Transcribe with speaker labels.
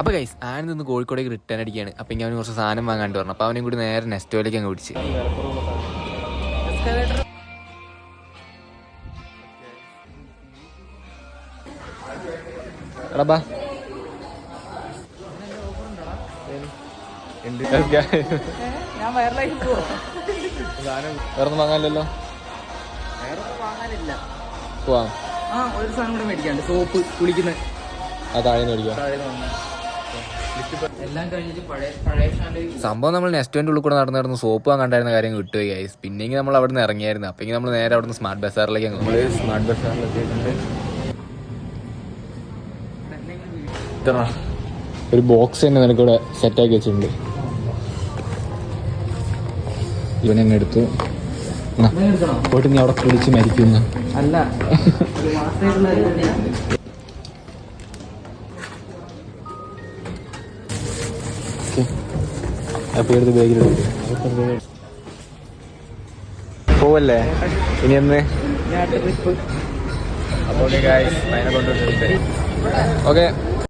Speaker 1: അപ്പോൾ guys an നിന്ന് കോഴിക്കോടേക്ക് return അടിക്കുകയാണ്. അപ്പോൾ ഇങ്ങനെ അവന് കുറച്ച് സാധനം വാങ്ങാണ്ട് പറഞ്ഞു. അപ്പോൾ അവനും കൂടി നേരെ നെസ്റ്റോയിലേക്ക് അങ്ങ് പിടിച്ച്. എടാ വേറൊന്നും വാങ്ങാനില്ലല്ലോ. പോവാം.
Speaker 2: ഒരു സാധനം കൂടെ മേടിക്കാണ്ട്, സോപ്പ് കുളിക്കുന്ന
Speaker 1: താഴെ മേടിക്കാം.
Speaker 2: എല്ലാം കഴിഞ്ഞിട്ട് പഴയ
Speaker 1: സംഭവം നമ്മൾ നെസ്റ്റോന്റെ ഉള്ളിൽ കൂടെ നടന്നു സോപ്പ് വാങ്ങാണ്ടായിരുന്ന കാര്യം കിട്ടുക ഗൈസ്. പിന്നെങ്കിൽ നമ്മൾ അവിടെ നിന്ന് ഇറങ്ങിയായിരുന്നു. അപ്പോൾ നമ്മൾ നേരെ അവിടെ നിന്ന് സ്മാർട്ട് ബസാറിലേക്ക് നമ്മൾ സ്മാർട്ട് ബസാറിലെത്തിയിട്ടുണ്ട്. ഒരു ബോക്സ് തന്നെ നിനക്കിവിടെ സെറ്റാക്കി വെച്ചിട്ടുണ്ട്. ഇവനെന്നെ എടുത്തു പോയിട്ട് നീ അവിടെ കുളിച്ച് മരിക്കുന്ന
Speaker 2: അല്ല.
Speaker 1: അപ്പോൾ എടുത്ത് ബാഗിലെടുത്തു പോവല്ലേ ഇനി എന്ന്. അപ്പോൾ ഓക്കെ.